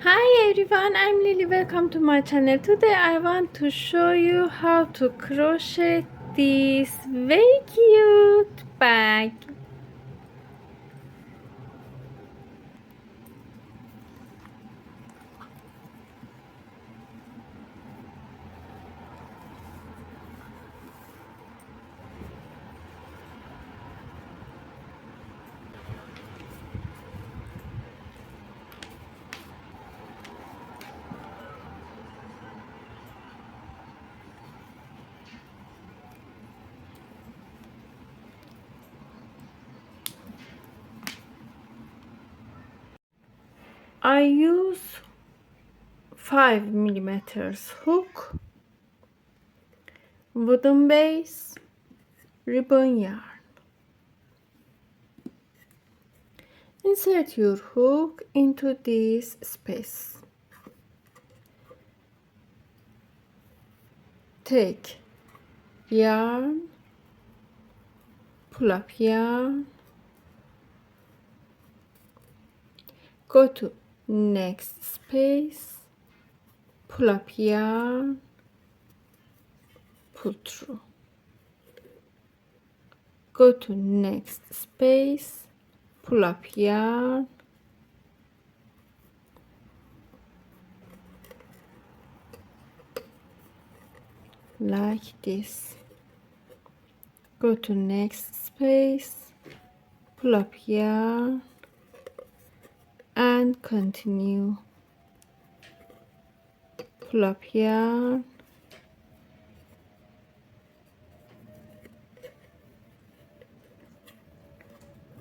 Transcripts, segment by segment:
Hi everyone, I'm Lily. Welcome to my channel. Today I want to show you how to crochet this very cute bag. I use 5 mm hook, wooden base, ribbon yarn. Insert your hook into this space. Take yarn, pull up yarn, go to next space, pull up yarn, pull through, go to next space, pull up yarn, like this, go to next space, pull up yarn, and continue, pull up yarn,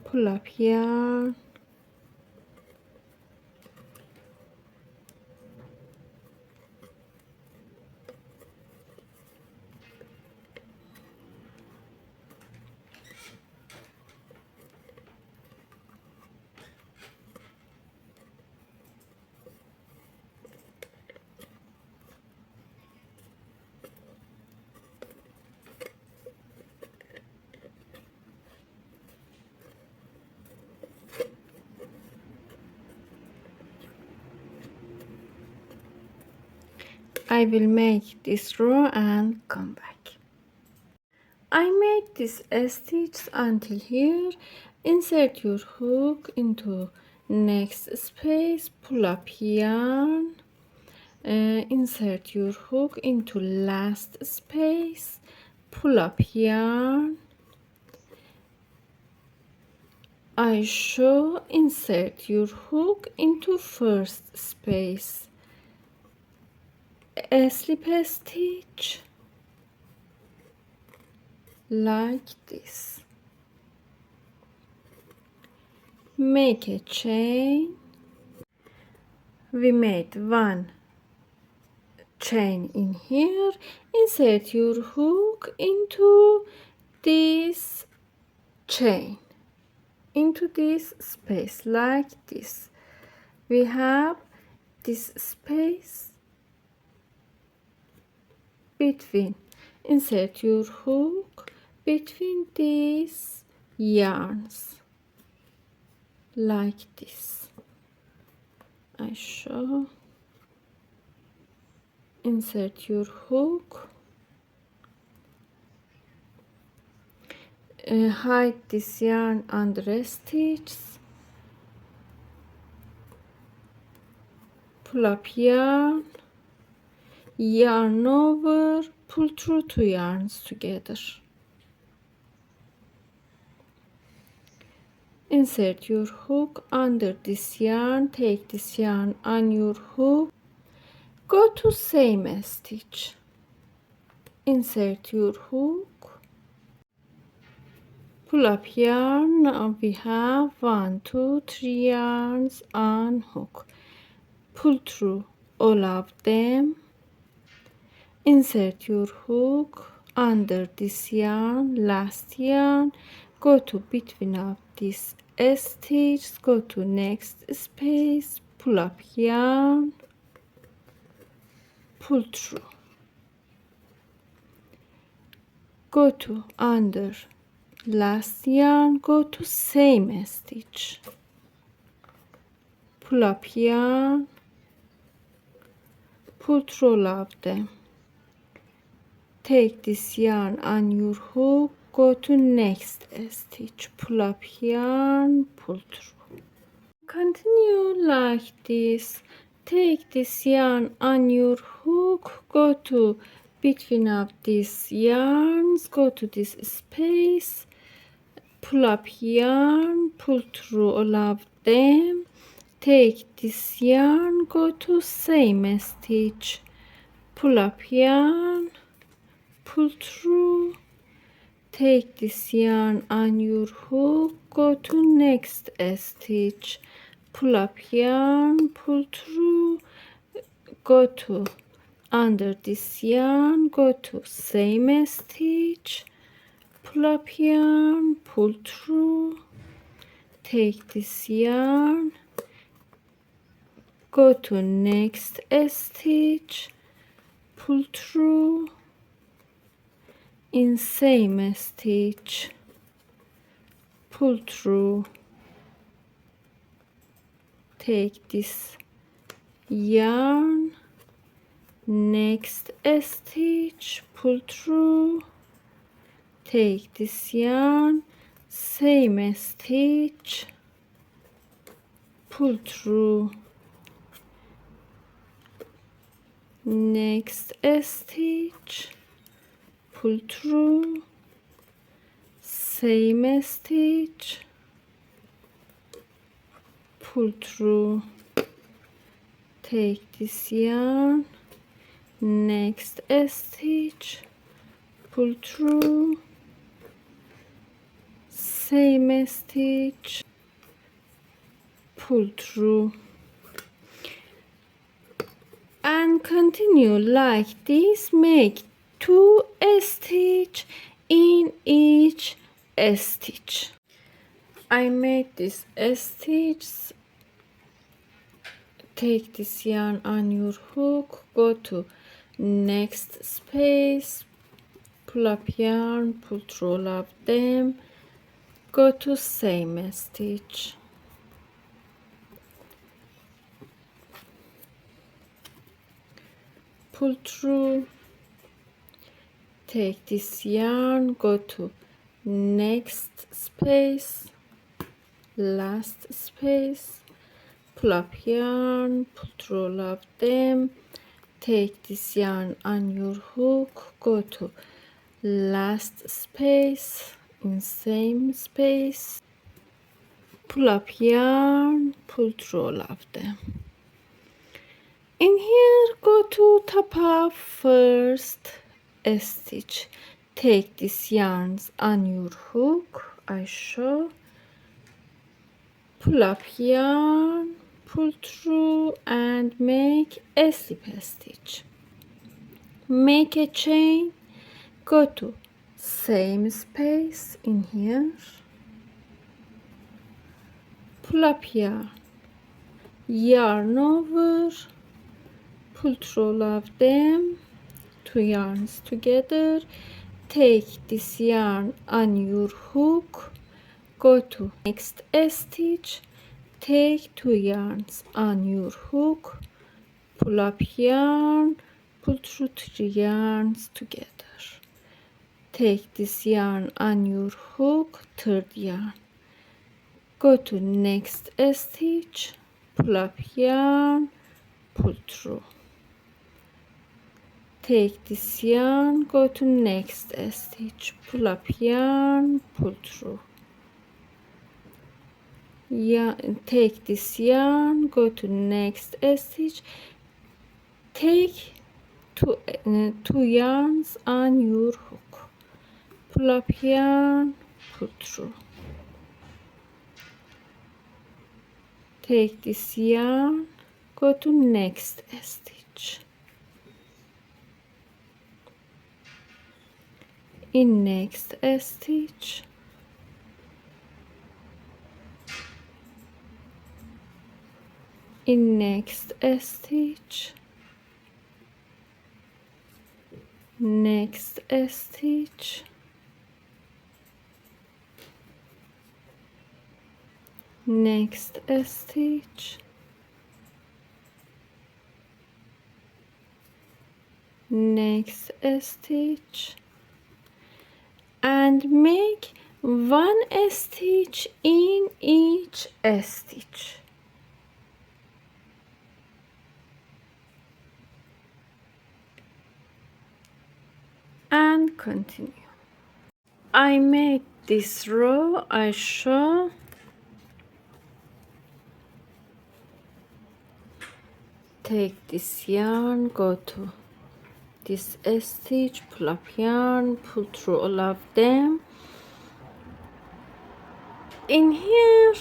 pull up yarn, I will make this row and come back. I made this stitch until here. Insert your hook into next space, pull up yarn, insert your hook into last space, pull up yarn. I show insert your hook into first space, a slip stitch like this, make a chain. We made one chain in here. Insert your hook into this chain, into this space like this. We have this space between. Insert your hook between these yarns like this. I show. Insert your hook, hide this yarn under a stitch, pull up yarn, yarn over, pull through 2 yarns together. Insert your hook under this yarn, take this yarn on your hook, go to same stitch, insert your hook, pull up yarn. Now we have 1 2 3 yarns on hook, pull through all of them, insert your hook under this yarn, last yarn, go to between of this stitch, go to next space, pull up yarn, pull through, go to under last yarn, go to same stitch, pull up yarn, pull through all of them. Take this yarn on your hook, go to next stitch, pull up yarn, pull through. Continue like this. Take this yarn on your hook, go to between of these yarns, go to this space, pull up yarn, pull through all of them. Take this yarn, go to same stitch, pull up yarn, pull through. Take this yarn on your hook, go to next stitch, pull up yarn, pull through, go to under this yarn, go to same stitch, pull up yarn, pull through. Take this yarn, go to next stitch, pull through, in same stitch, pull through. Take this yarn, next stitch, pull through. Take this yarn, same stitch, pull through. Next stitch, pull through, same stitch, pull through. Take this yarn, next stitch, pull through, same stitch, pull through, and continue like this. Make 2 stitch in each stitch. I made this stitch. Take this yarn on your hook, go to next space, pull up yarn, pull through all of them, go to same stitch, pull through. Take this yarn, go to next space, last space, pull up yarn, pull through all of them. Take this yarn on your hook, go to last space, in same space, pull up yarn, pull through all of them. In here, go to top of first stitch. Take these yarns on your hook, I show, pull up yarn, pull through, and make a slip stitch. Make a chain, go to same space in here, pull up yarn over, pull through all of them, 2 yarns together. Take this yarn on your hook, go to next stitch, take 2 yarns on your hook, pull up yarn, pull through 3 yarns together. Take this yarn on your hook, 3rd yarn, go to next stitch, pull up yarn, pull through. Take this yarn, go to next stitch, pull up yarn, pull through. Take this yarn, go to next stitch, take two yarns on your hook, pull up yarn, pull through. Take this yarn, go to next stitch, in next stitch, in next stitch, next stitch, next stitch, next stitch and make one stitch in each stitch. And continue. I made this row I show. Take this yarn, go to this stitch, pull up yarn, pull through all of them. In here,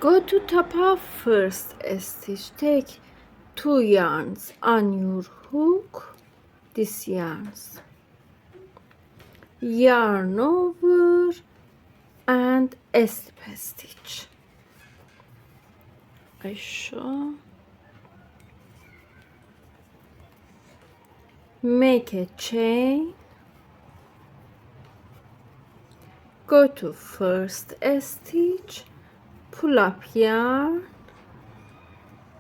go to top of first stitch, take 2 yarns on your hook, these yarns, yarn over and slip stitch. I show. Make a chain, go to first stitch, pull up yarn,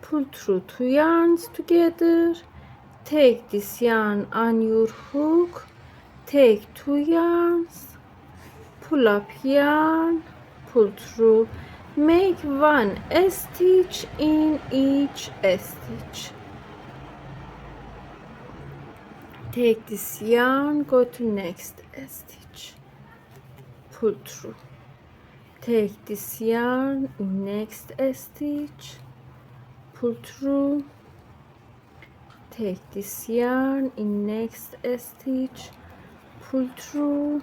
pull through 2 yarns together, take this yarn on your hook, take 2 yarns, pull up yarn, pull through, make 1 stitch in each stitch. Take this yarn, go to next stitch, pull through, take this yarn in next stitch, pull through, take this yarn in next stitch, pull through,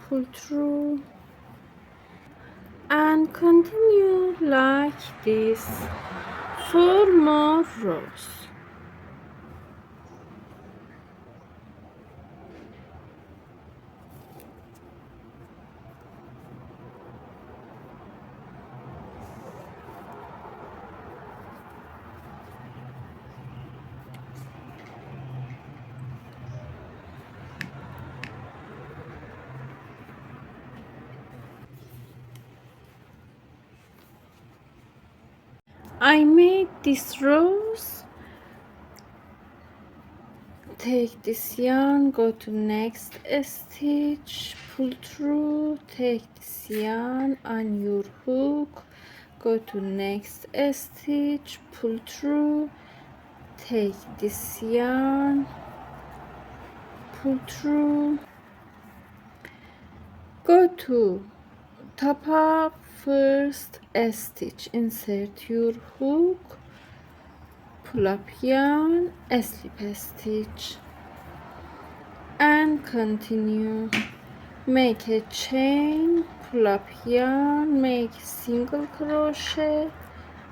pull through, and continue like this 4 more rows. I made these rows. Take this yarn, go to next stitch, pull through, take this yarn on your hook, go to next stitch, pull through, take this yarn, pull through, go to top of first stitch, insert your hook, pull up yarn, slip stitch, and continue. Make a chain, pull up yarn, make single crochet,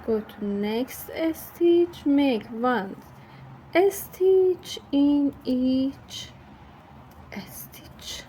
go to next stitch, make 1 stitch in each stitch.